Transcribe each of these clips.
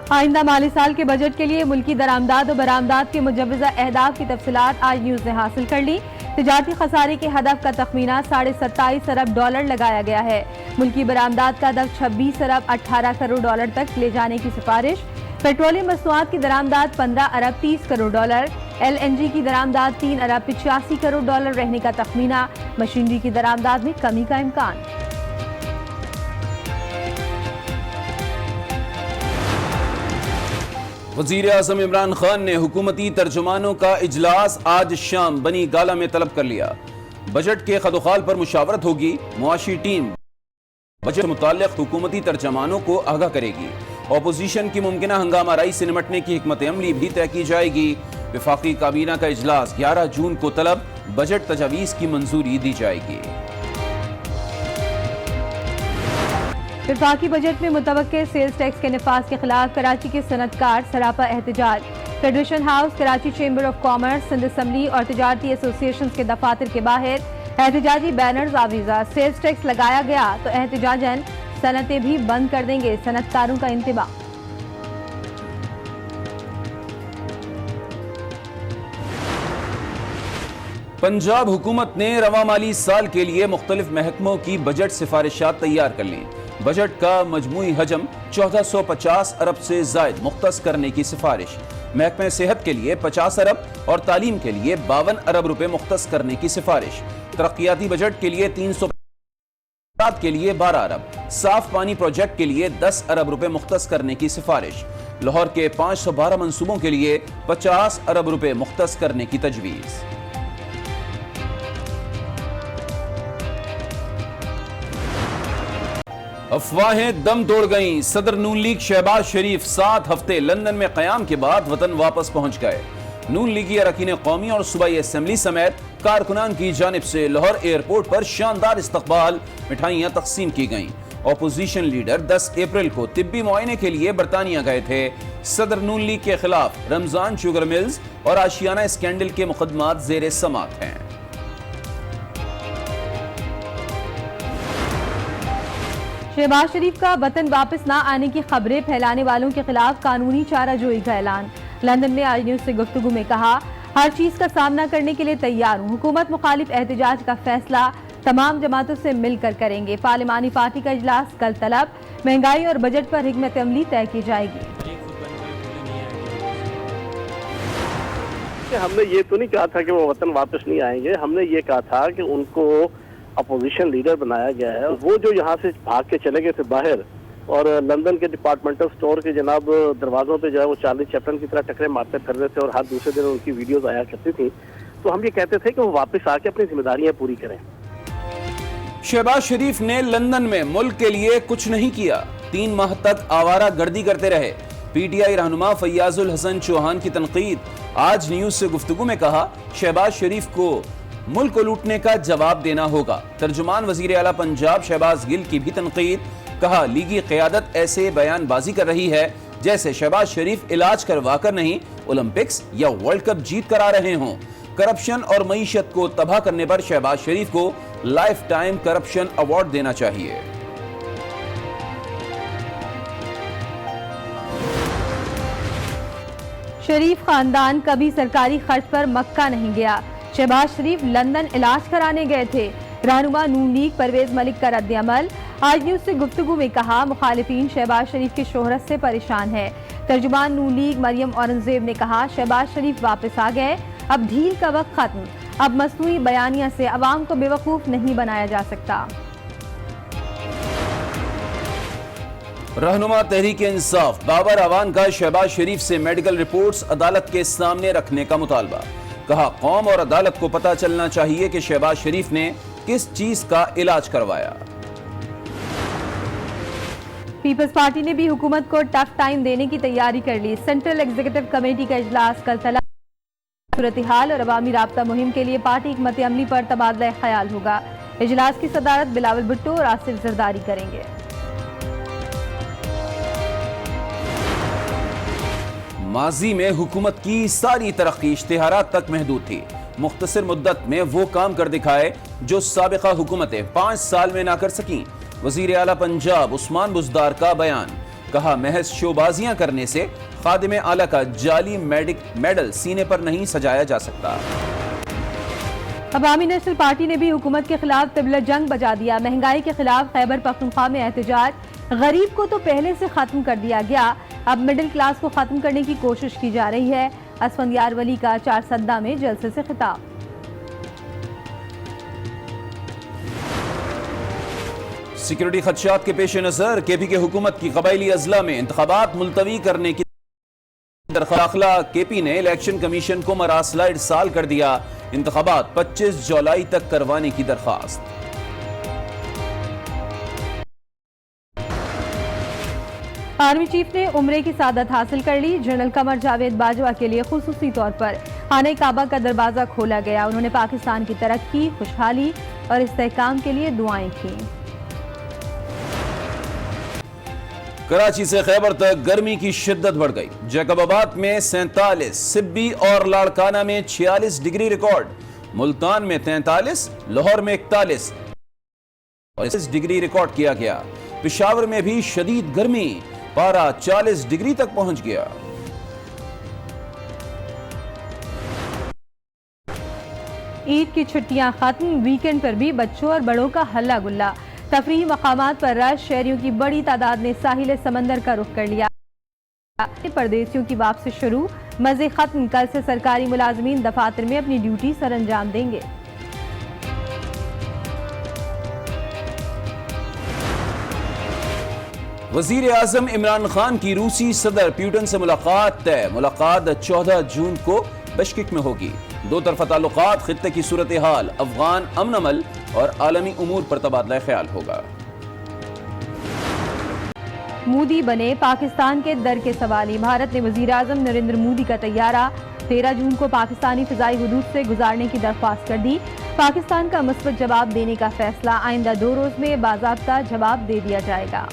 آئندہ مالی سال کے بجٹ کے لیے ملکی درآمدات و برآمدات کے مجوزہ اہداف کی تفصیلات آج نیوز نے حاصل کر لی۔ تجارتی خسارے کے ہدف کا تخمینہ $27.5 ارب لگایا گیا ہے۔ ملکی برآمدات کا ہدف $26 ارب 18 کروڑ تک لے جانے کی سفارش۔ پیٹرولیم مصنوعات کی درآمدات $15 ارب 30 کروڑ، LNG کی درآمدات $3 ارب 85 کروڑ رہنے کا تخمینہ۔ مشینری کی درآمدات میں کمی کا امکان۔ وزیر اعظم عمران خان نے حکومتی ترجمانوں کا اجلاس آج شام بنی گالہ میں طلب کر لیا۔ بجٹ کے خد و خال پر مشاورت ہوگی۔ معاشی ٹیم بجٹ سے متعلق حکومتی ترجمانوں کو آگاہ کرے گی۔ اپوزیشن کی ممکنہ ہنگامہ آرائی سے نمٹنے کی حکمت عملی بھی طے کی جائے گی۔ وفاقی کابینہ کا اجلاس 11 جون کو طلب بجٹ تجاویز کی منظوری دی جائے گی۔ وفاقی بجٹ میں متوقع سیلز ٹیکس کے نفاذ کے خلاف کراچی کے صنعت کار سراپا احتجاج۔ Federation house, Karachi chamber of commerce, Sindh assembly اور تجارتی ایسوسی ایشنز کے دفاتر کے باہر احتجاجی بینرز آویزاں۔ سیلز ٹیکس لگایا گیا تو احتجاجاً صنعتیں بھی بند کر دیں گے، صنعت کاروں کا انتباہ۔ پنجاب حکومت نے رواں مالی سال کے لیے مختلف محکموں کی بجٹ سفارشات تیار کر لیں۔ بجٹ کا مجموعی حجم 1450 ارب سے زائد مختص کرنے کی سفارش۔ محکمہ صحت کے لیے 50 ارب اور تعلیم کے لیے 52 ارب روپے مختص کرنے کی سفارش۔ ترقیاتی بجٹ کے لیے 300 کے لیے 12 ارب، صاف پانی پروجیکٹ کے لیے 10 ارب روپے مختص کرنے کی سفارش۔ لاہور کے 512 منصوبوں کے لیے 50 ارب روپے مختص کرنے کی تجویز۔ افواہیں دم توڑ گئیں۔ صدر نون لیگ شہباز شریف 7 ہفتے لندن میں قیام کے بعد وطن واپس پہنچ گئے۔ نون لیگی اراکین قومی اور صوبائی اسمبلی سمیت کارکنان کی جانب سے لاہور ایئرپورٹ پر شاندار استقبال، مٹھائیاں تقسیم کی گئیں۔ اپوزیشن لیڈر 10 اپریل کو طبی معائنے کے لیے برطانیہ گئے تھے۔ صدر نون لیگ کے خلاف رمضان شوگر ملز اور آشیانہ اسکینڈل کے مقدمات زیر سماعت ہیں۔ شہباز شریف کا وطن واپس نہ آنے کی خبریں پھیلانے والوں کے خلاف قانونی چارہ جوئی کا اعلان۔ لندن میں آج نیوز سے گفتگو میں کہا، ہر چیز کا سامنا کرنے کے لیے تیار ہوں۔ حکومت مخالف احتجاج کا فیصلہ تمام جماعتوں سے مل کر کریں گے۔ پارلیمانی پارٹی کا اجلاس کل طلب۔ مہنگائی اور بجٹ پر حکمت عملی طے کی جائے گی۔ ہم نے یہ تو نہیں کہا تھا کہ وہ وطن واپس نہیں آئیں گے، ہم نے یہ کہا تھا کہ ان کو اپوزیشن لیڈر بنایا گیا ہے۔ وہ جو یہاں سے بھاگ کے چلے گئے تھے باہر اور لندن کے ڈپارٹمنٹل سٹور کے جناب دروازوں پہ جو ہے وہ چارلی چیپلن کی طرح ٹکرے مارتے پھر رہے تھے اور ہر دوسرے دن ان کی ویڈیوز آیا کرتی تھی، تو ہم یہ کہتے تھے کہ وہ واپس آ کے اپنی ذمہ داریاں پوری کریں۔ شہباز شریف نے لندن میں ملک کے لیے کچھ نہیں کیا، 3 ماہ تک آوارہ گردی کرتے رہے۔ پی ٹی آئی رہنما فیاض الحسن چوہان کی تنقید۔ آج نیوز سے گفتگو میں کہا، شہباز شریف کو ملک کو لوٹنے کا جواب دینا ہوگا۔ ترجمان وزیر اعلیٰ پنجاب شہباز گل کی بھی تنقید۔ کہا، لیگی قیادت ایسے بیان بازی کر رہی ہے جیسے شہباز شریف علاج کروا کر نہیں، اولمپکس یا ورلڈ کپ جیت کر آ رہے ہوں۔ کرپشن اور معیشت کو تباہ کرنے پر شہباز شریف کو لائف ٹائم کرپشن ایوارڈ دینا چاہیے۔ شریف خاندان کبھی سرکاری خرچ پر مکہ نہیں گیا۔ شہباز شریف لندن علاج کرانے گئے تھے۔ رہنما نون لیگ پرویز ملک کا رد عمل۔ آج نیوز سے گفتگو میں کہا، مخالفین شہباز شریف کی شہرت سے پریشان ہے۔ ترجمان نون لیگ مریم اورنگزیب نے کہا، شہباز شریف واپس آ گئے، اب ڈھیل کا وقت ختم۔ اب مصنوعی بیانیہ سے عوام کو بیوقوف نہیں بنایا جا سکتا۔ رہنما تحریک انصاف بابر اعوان کا شہباز شریف سے میڈیکل رپورٹس عدالت کے سامنے رکھنے کا مطالبہ۔ کہا، قوم اور عدالت کو پتہ چلنا چاہیے کہ شہباز شریف نے کس چیز کا علاج کروایا۔ پیپلز پارٹی نے بھی حکومت کو ٹف ٹائم دینے کی تیاری کر لی۔ سینٹرل ایگزیکٹو کمیٹی کا اجلاس کل طلب۔ صورتحال اور عوامی رابطہ مہم کے لیے پارٹی حکمت عملی پر تبادلہ خیال ہوگا۔ اجلاس کی صدارت بلاول بھٹو اور آصف زرداری کریں گے۔ ماضی میں حکومت کی ساری ترقی اشتہارات تک محدود تھی۔ مختصر مدت میں وہ کام کر دکھائے جو سابقہ حکومتیں 5 سال میں نہ کر سکیں۔ وزیر اعلیٰ پنجاب عثمان بزدار کا بیان۔ کہا محض شوبازیاں کرنے سے خادم اعلیٰ کا جعلی میڈل سینے پر نہیں سجایا جا سکتا۔ عوامی نیشنل پارٹی نے بھی حکومت کے خلاف طبل جنگ بجا دیا۔ مہنگائی کے خلاف خیبر پختونخوا میں احتجاج۔ غریب کو تو پہلے سے ختم کر دیا گیا، اب مڈل کلاس کو ختم کرنے کی کوشش کی جا رہی ہے۔ اسفندیار ولی کا چارسدہ میں جلسے سے خطاب۔ سیکیورٹی خدشات کے پیش نظر کے پی کے حکومت کی قبائلی اضلاع میں انتخابات ملتوی کرنے کی درخواست داخلہ کے پی نے الیکشن کمیشن کو مراسلہ ارسال کر دیا۔ انتخابات 25 جولائی تک کروانے کی درخواست۔ آرمی چیف نے عمرے کی سعادت حاصل کر لی۔ جنرل قمر جاوید باجوہ کے لیے خصوصی طور پر خانہ کعبہ کا دروازہ کھولا گیا۔ انہوں نے پاکستان کی ترقی، خوشحالی اور استحکام کے لیے دعائیں کیں۔ کراچی سے خیبر تک گرمی کی شدت بڑھ گئی۔ جیکب آباد میں 47، سبی اور لاڑکانہ میں 46 ڈگری ریکارڈ، ملتان میں 43، لاہور میں 41 اور 36 ڈگری ریکارڈ کیا گیا۔ پشاور میں بھی شدید گرمی، پارہ 40 ڈگری تک پہنچ گیا۔ عید کی چھٹیاں ختم، ویکنڈ پر بھی بچوں اور بڑوں کا ہلہ گلا۔ تفریحی مقامات پر رش، شہریوں کی بڑی تعداد نے ساحل سمندر کا رخ کر لیا۔ پردیسیوں کی واپسی شروع، مزے ختم، کل سے سرکاری ملازمین دفاتر میں اپنی ڈیوٹی سر انجام دیں گے۔ وزیر اعظم عمران خان کی روسی صدر پیوٹن سے ملاقات طے۔ ملاقات 14 جون کو بشکیک میں ہوگی۔ دو طرفہ تعلقات، خطے کی صورتحال، افغان امن عمل اور عالمی امور پر تبادلہ خیال ہوگا۔ مودی بنے پاکستان کے در کے سوالی۔ بھارت نے وزیر اعظم نریندر مودی کا طیارہ 13 جون کو پاکستانی فضائی حدود سے گزارنے کی درخواست کر دی۔ پاکستان کا مثبت جواب دینے کا فیصلہ، آئندہ 2 روز میں باضابطہ جواب دے دیا جائے گا۔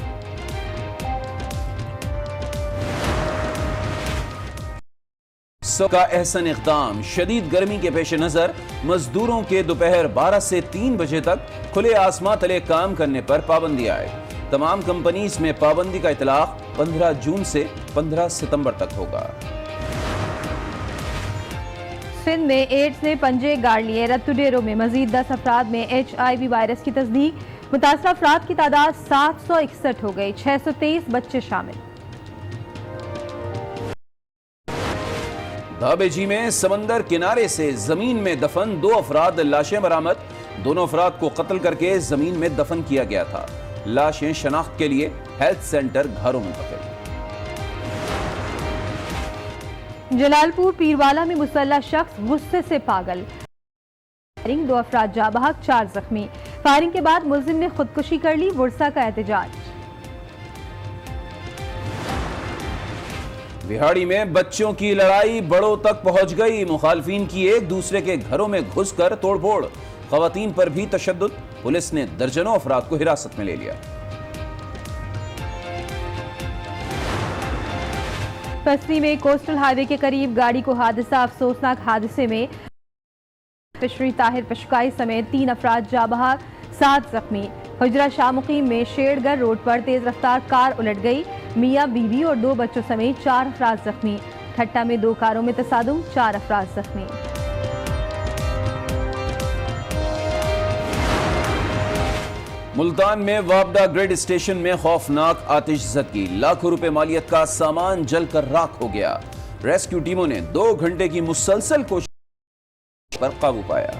سب کا احسن اقدام، شدید گرمی کے پیش نظر مزدوروں کے دوپہر 12 سے 3 بجے تک کھلے آسمان تلے کام کرنے پر پابندی آئے۔ تمام کمپنیز میں پابندی کا اطلاق 15 جون سے 15 ستمبر تک ہوگا۔ سندھ میں ایڈز نے پنجے گاڑ لیے، رتو ڈیرو میں مزید 10 افراد میں HIV وائرس کی تصدیق۔ متاثرہ افراد کی تعداد 761 ہو گئی، 623 بچے شامل۔ دھابے جی میں سمندر کنارے سے زمین میں دفن 2 افراد لاشیں برآمد۔ دونوں افراد کو قتل کر کے زمین میں دفن کیا گیا تھا۔ لاشیں شناخت کے لیے ہیلتھ سینٹر گھروں منتقل۔ جلال پور پیروالا میں مسلح شخص غصے سے پاگل، 2 افراد جاں بحق، 4 زخمی۔ فائرنگ کے بعد ملزم نے خودکشی کر لی، ورثا کا احتجاج۔ بہاڑی میں بچوں کی لڑائی بڑوں تک پہنچ گئی، مخالفین کی ایک دوسرے کے گھروں میں گھس کر توڑ پھوڑ، خواتین پر بھی تشدد، پولیس نے درجنوں افراد کو حراست میں لے لیا۔ پسری میں کوسٹل ہائی وے کے قریب گاڑی کو حادثہ، افسوسناک حادثے میں فشری طاہر پشکائی سمیت 3 افراد جاں بحق، 7 زخمی۔ حجرہ شاہ مقیم میں شیڑ گر روڈ پر تیز رفتار کار الٹ گئی، میاں بیوی اور 2 بچوں سمیت 4 افراد زخمی۔ ٹھٹا میں 2 کاروں میں تصادم، 4 افراد زخمی۔ ملتان میں وابڈا گریڈ اسٹیشن میں خوفناک آتش زدگی، لاکھوں روپے مالیت کا سامان جل کر راکھ ہو گیا۔ ریسکیو ٹیموں نے 2 گھنٹے کی مسلسل کوشش پر قابو پایا۔